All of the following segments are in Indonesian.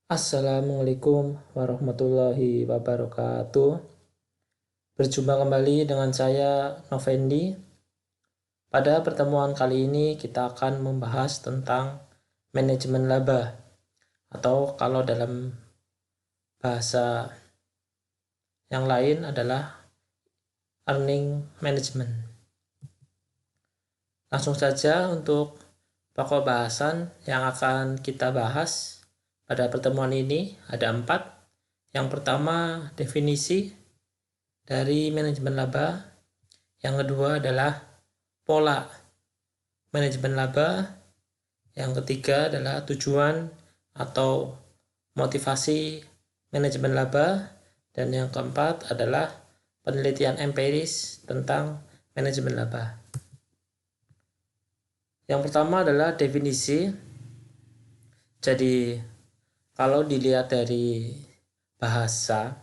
Assalamualaikum warahmatullahi wabarakatuh. Berjumpa kembali dengan saya Novendi. Pada pertemuan kali ini kita akan membahas tentang manajemen laba, atau kalau dalam bahasa yang lain adalah earning management. Langsung saja untuk pokok bahasan yang akan kita bahas pada pertemuan ini ada 4. Yang pertama, definisi dari manajemen laba. Yang kedua adalah pola manajemen laba. Yang ketiga adalah tujuan atau motivasi manajemen laba. Dan yang keempat adalah penelitian empiris tentang manajemen laba. Yang pertama adalah definisi. Jadi kalau dilihat dari bahasa,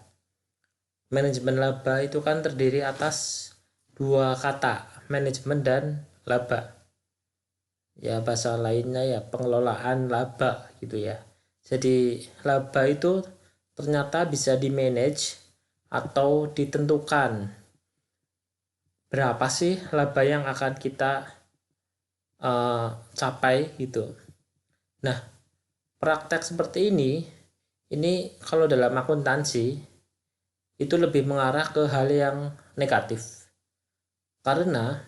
manajemen laba itu kan terdiri atas dua kata, manajemen dan laba. Ya bahasa lainnya ya pengelolaan laba gitu ya. Jadi laba itu ternyata bisa di-manage atau ditentukan. Berapa sih laba yang akan kita capai gitu. Nah, praktek seperti ini kalau dalam akuntansi itu lebih mengarah ke hal yang negatif. Karena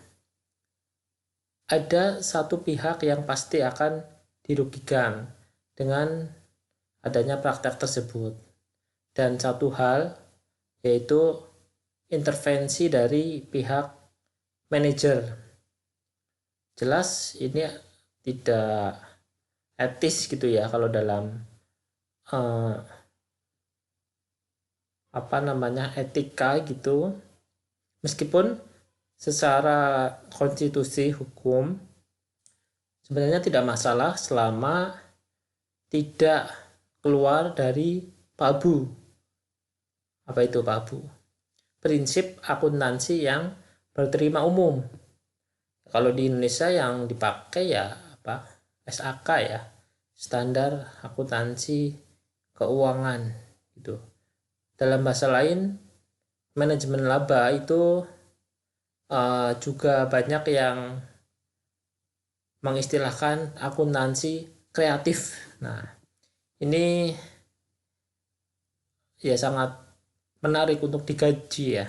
ada satu pihak yang pasti akan dirugikan dengan adanya praktek tersebut. Dan satu hal yaitu intervensi dari pihak manajer. Jelas ini tidak etis gitu ya kalau dalam etika gitu. Meskipun secara konstitusi hukum sebenarnya tidak masalah selama tidak keluar dari PABU. Apa itu PABU? Prinsip akuntansi yang berterima umum. Kalau di Indonesia yang dipakai ya SAK ya, standar akuntansi keuangan gitu. Dalam bahasa lain, manajemen laba itu juga banyak yang mengistilahkan akuntansi kreatif. Nah, ini ya sangat menarik untuk dikaji ya.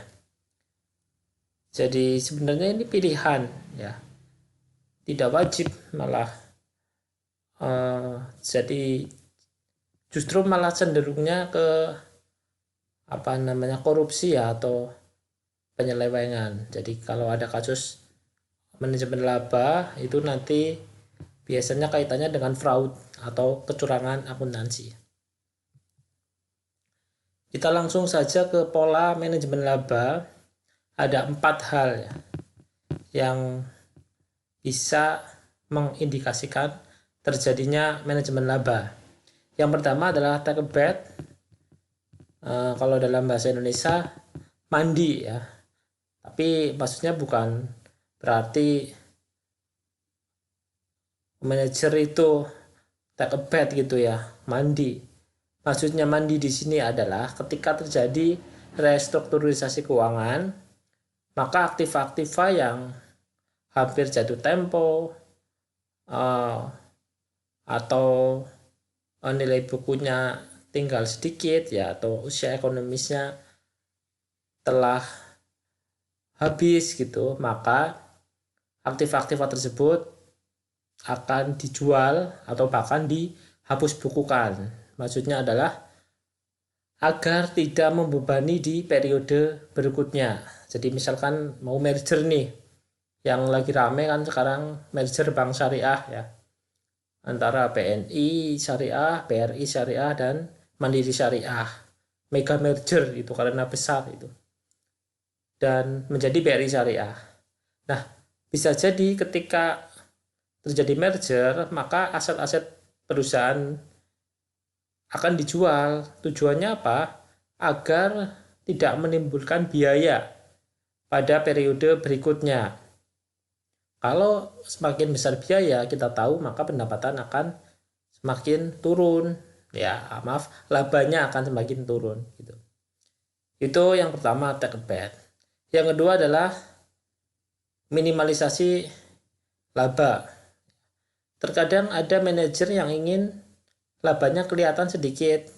Jadi sebenarnya ini pilihan ya, tidak wajib malah. Jadi justru malah cenderungnya ke korupsi ya atau penyelewengan. Jadi kalau ada kasus manajemen laba itu nanti biasanya kaitannya dengan fraud atau kecurangan akuntansi. Kita langsung saja ke pola manajemen laba. Ada 4 hal ya, yang bisa mengindikasikan terjadinya manajemen laba. Yang pertama adalah take a bath. Kalau dalam bahasa Indonesia mandi ya, tapi maksudnya bukan berarti manajer itu take a bath gitu ya, mandi. Maksudnya mandi di sini adalah ketika terjadi restrukturisasi keuangan, maka aktiva-aktiva yang hampir jatuh tempo atau nilai bukunya tinggal sedikit ya, atau usia ekonomisnya telah habis gitu, maka aktiva-aktiva tersebut akan dijual atau bahkan dihapus bukukan. Maksudnya adalah agar tidak membebani di periode berikutnya. Jadi misalkan mau merger nih, yang lagi rame kan sekarang merger bank syariah ya, antara BNI Syariah, BRI Syariah, dan Mandiri Syariah. Mega merger itu karena besar itu, dan menjadi BRI Syariah. Nah, bisa jadi ketika terjadi merger, maka aset-aset perusahaan akan dijual. Tujuannya apa? Agar tidak menimbulkan biaya pada periode berikutnya. Kalau semakin besar biaya, kita tahu maka pendapatan akan semakin turun. labanya akan semakin turun gitu. Itu yang pertama, take a bet. Yang kedua adalah minimalisasi laba. Terkadang ada manajer yang ingin labanya kelihatan sedikit.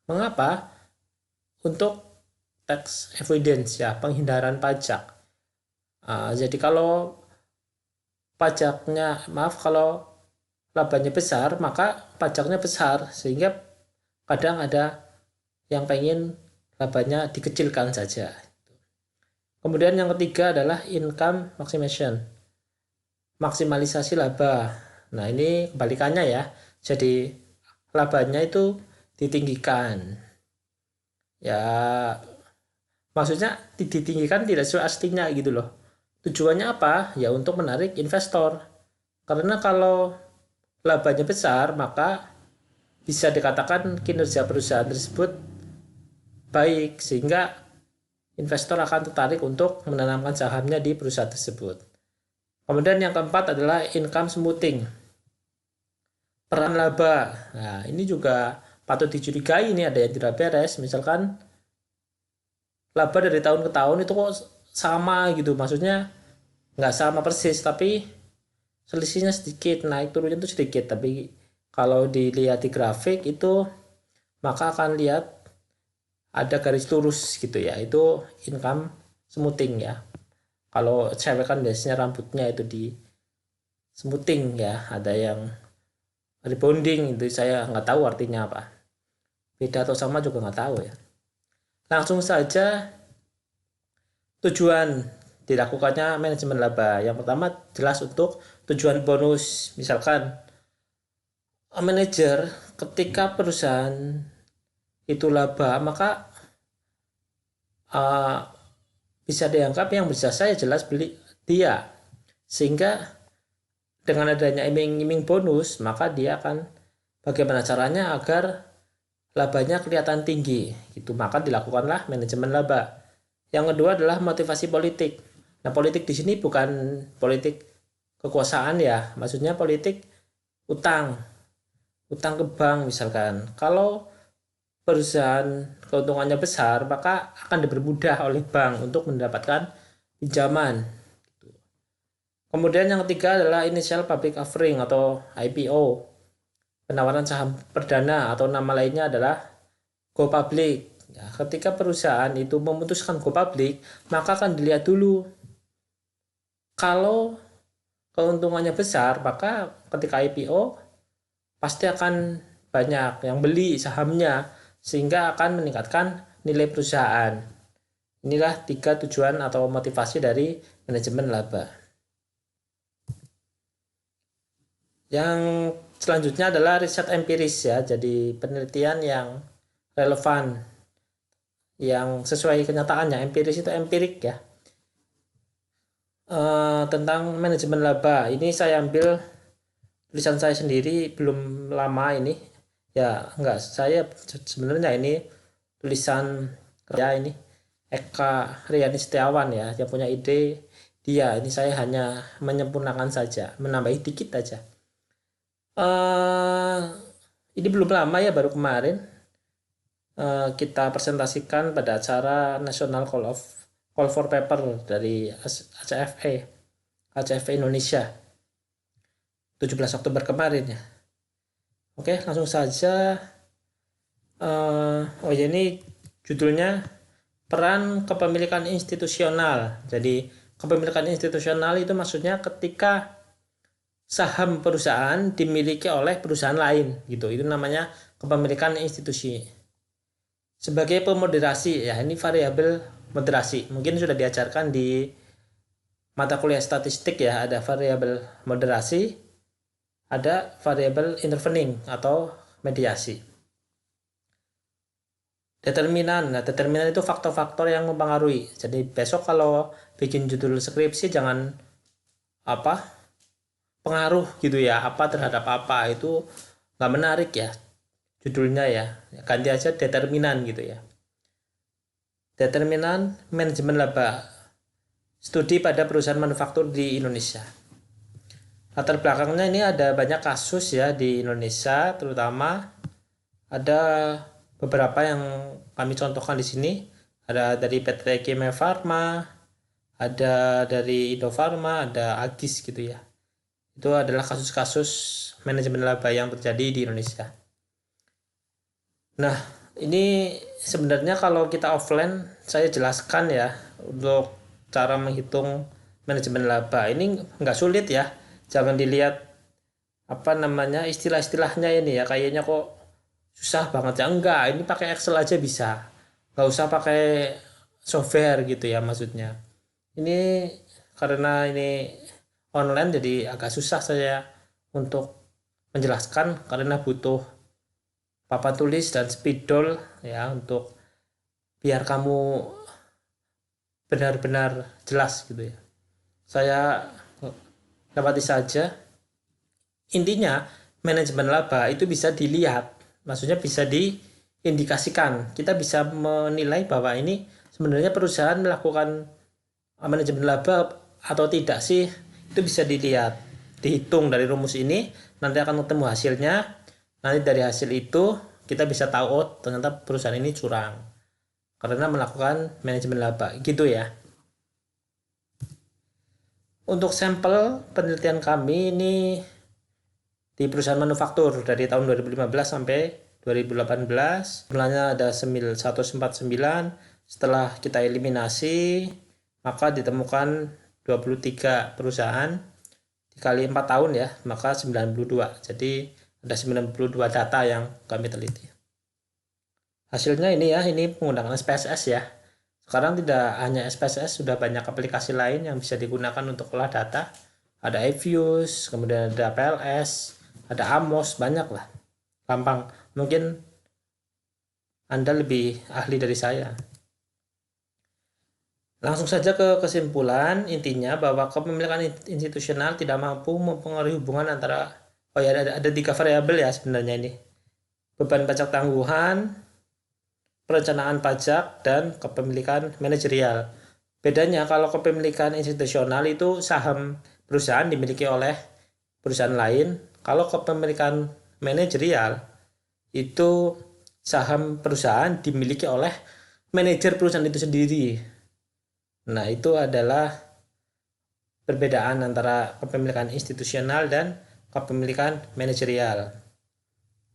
Mengapa? Untuk tax avoidance ya, penghindaran pajak. Jadi kalau kalau labanya besar, maka pajaknya besar, sehingga kadang ada yang pengen labanya dikecilkan saja. Kemudian yang ketiga adalah income maximization, maksimalisasi laba. Nah, ini kebalikannya ya. Jadi labanya itu ditinggikan. Ya, maksudnya ditinggikan tidak sesuai aslinya gitu loh. Tujuannya apa? Ya untuk menarik investor. Karena kalau labanya besar, maka bisa dikatakan kinerja perusahaan tersebut baik, sehingga investor akan tertarik untuk menanamkan sahamnya di perusahaan tersebut. Kemudian yang keempat adalah income smoothing, peran laba. Nah, ini juga patut dicurigai, ini ada yang tidak beres. Misalkan laba dari tahun ke tahun itu kok sama gitu, maksudnya nggak sama persis, tapi selisihnya sedikit, naik turunnya itu sedikit. Tapi kalau dilihat di grafik itu, maka akan lihat ada garis lurus gitu ya, itu income smoothing ya. Kalau cewek kan biasanya rambutnya itu di smoothing ya, ada yang rebonding, itu saya nggak tahu artinya apa, beda atau sama juga nggak tahu ya. Langsung saja tujuan dilakukannya manajemen laba. Yang pertama jelas untuk tujuan bonus. Misalkan manajer ketika perusahaan itu laba, maka bisa dianggap yang berjasa ya jelas beli dia, sehingga dengan adanya iming-iming bonus, maka dia akan bagaimana caranya agar labanya kelihatan tinggi gitu, maka dilakukanlah manajemen laba. Yang kedua adalah motivasi politik. Nah, politik di sini bukan politik kekuasaan ya, maksudnya politik utang ke bank. Misalkan kalau perusahaan keuntungannya besar, maka akan dipermudah oleh bank untuk mendapatkan pinjaman. Kemudian yang ketiga adalah initial public offering atau IPO, penawaran saham perdana, atau nama lainnya adalah go public. Ya, ketika perusahaan itu memutuskan go public, maka akan dilihat dulu. Kalau keuntungannya besar, maka ketika IPO pasti akan banyak yang beli sahamnya, sehingga akan meningkatkan nilai perusahaan. Inilah 3 tujuan atau motivasi dari manajemen laba. Yang selanjutnya adalah riset empiris ya, jadi penelitian yang relevan, yang sesuai kenyataannya. Empiris itu empirik ya. Tentang manajemen laba, ini saya ambil tulisan saya sendiri, belum lama ini ya, enggak, saya sebenarnya ini tulisan ya, ini Eka Riani Setiawan ya yang punya ide dia, ini saya hanya menyempurnakan saja, menambahi dikit aja. Ini belum lama ya, baru kemarin kita presentasikan pada acara National Call for Paper dari ACFE Indonesia 17 Oktober kemarin ya. Oke, langsung saja. Ini judulnya peran kepemilikan institusional. Jadi kepemilikan institusional itu maksudnya ketika saham perusahaan dimiliki oleh perusahaan lain gitu, itu namanya kepemilikan institusi. Sebagai pemoderasi ya, ini variabel moderasi, mungkin sudah diajarkan di mata kuliah statistik ya, ada variabel moderasi, ada variabel intervening atau mediasi. Determinan. Nah, determinan itu faktor-faktor yang mempengaruhi. Jadi besok kalau bikin judul skripsi jangan pengaruh gitu ya, apa terhadap apa, itu nggak menarik ya judulnya ya. Ganti aja determinan gitu ya. Determinan manajemen laba, studi pada perusahaan manufaktur di Indonesia. Latar belakangnya ini ada banyak kasus ya di Indonesia, terutama Ada beberapa yang kami contohkan di sini. Ada dari PT Kimia Farma, ada dari Indofarma, ada Agis gitu ya. Itu adalah kasus-kasus manajemen laba yang terjadi di Indonesia. Nah, ini sebenarnya kalau kita offline, saya jelaskan ya untuk cara menghitung manajemen laba. Ini nggak sulit ya. Jangan dilihat apa namanya istilah-istilahnya ini ya, kayaknya kok susah banget ya. Enggak, ini pakai Excel aja bisa. Nggak usah pakai software gitu ya maksudnya. Ini karena ini online jadi agak susah saya untuk menjelaskan karena butuh papan tulis dan spidol ya untuk biar kamu benar-benar jelas gitu ya. Saya dapati saja intinya manajemen laba itu bisa dilihat, maksudnya bisa diindikasikan. Kita bisa menilai bahwa ini sebenarnya perusahaan melakukan manajemen laba atau tidak sih, itu bisa dilihat, dihitung dari rumus ini, nanti akan ketemu hasilnya. Nanti dari hasil itu kita bisa tahu, oh ternyata perusahaan ini curang karena melakukan manajemen laba gitu ya. Untuk sampel penelitian kami ini di perusahaan manufaktur dari tahun 2015 sampai 2018, jumlahnya ada 149. Setelah kita eliminasi, maka ditemukan 23 perusahaan dikali 4 tahun ya, maka 92. Jadi ada 92 data yang kami teliti. Hasilnya ini ya, ini menggunakan SPSS ya. Sekarang tidak hanya SPSS, sudah banyak aplikasi lain yang bisa digunakan untuk olah data. Ada Avius, kemudian ada PLS, ada Amos, banyak lah. Gampang. Mungkin Anda lebih ahli dari saya. Langsung saja ke kesimpulan, intinya bahwa kepemilikan institusional tidak mampu mempengaruhi hubungan antara, oh ya ada 3 variabel ya sebenarnya ini. Beban pajak tangguhan, perencanaan pajak, dan kepemilikan manajerial. Bedanya kalau kepemilikan institusional itu saham perusahaan dimiliki oleh perusahaan lain. Kalau kepemilikan manajerial itu saham perusahaan dimiliki oleh manajer perusahaan itu sendiri. Nah, itu adalah perbedaan antara kepemilikan institusional dan kepemilikan manajerial.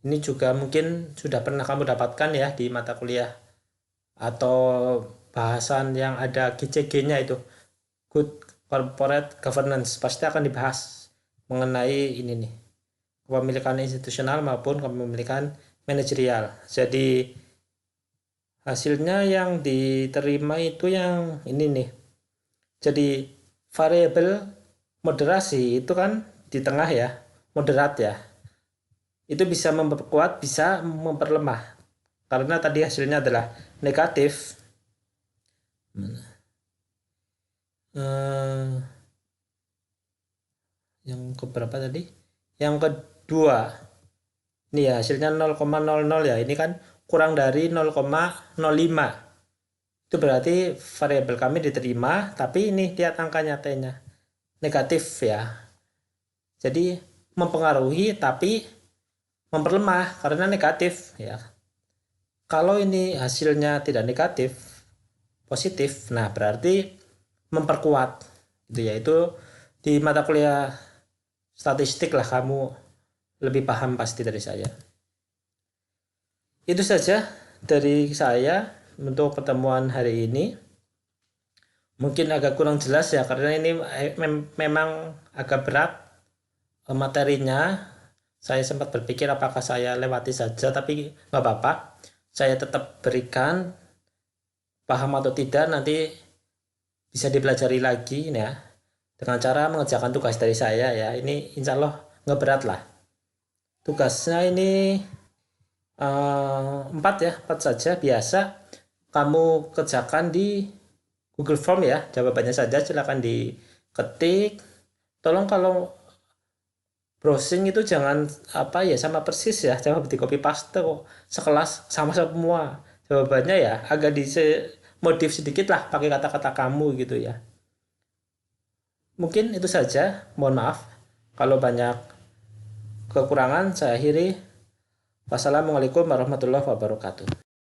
Ini juga mungkin sudah pernah kamu dapatkan ya di mata kuliah atau bahasan yang ada GCG-nya itu, Good Corporate Governance, pasti akan dibahas mengenai ini nih, kepemilikan institusional maupun kepemilikan manajerial. Jadi hasilnya yang diterima itu yang ini nih. Jadi variabel moderasi itu kan di tengah ya, moderat ya. Itu bisa memperkuat, bisa memperlemah. Karena tadi hasilnya adalah negatif. Yang keberapa tadi? Yang kedua. Ini ya hasilnya 0,00 ya. Ini kan kurang dari 0,05. Itu berarti variabel kami diterima, tapi ini lihat angka nyatanya negatif ya. Jadi mempengaruhi tapi memperlemah karena negatif ya. Kalau ini hasilnya tidak negatif, positif, nah berarti memperkuat gitu ya. Itu di mata kuliah statistik lah, kamu lebih paham pasti dari saya. Itu saja dari saya untuk pertemuan hari ini. Mungkin agak kurang jelas ya karena ini memang agak berat materinya. Saya sempat berpikir apakah saya lewati saja, tapi nggak apa-apa. Saya tetap berikan, paham atau tidak nanti bisa dipelajari lagi ya dengan cara mengerjakan tugas dari saya ya. Ini insya Allah nggak berat lah. Tugasnya ini 4 saja biasa. Kamu kerjakan di Google Form ya, jawabannya saja silakan diketik. Tolong kalau browsing itu jangan apa ya sama persis ya, jangan di copy paste kok sekelas sama semua jawabannya ya, agak modif sedikit lah pakai kata-kata kamu gitu ya. Mungkin itu saja, mohon maaf kalau banyak kekurangan. Saya akhiri. Wassalamualaikum warahmatullahi wabarakatuh.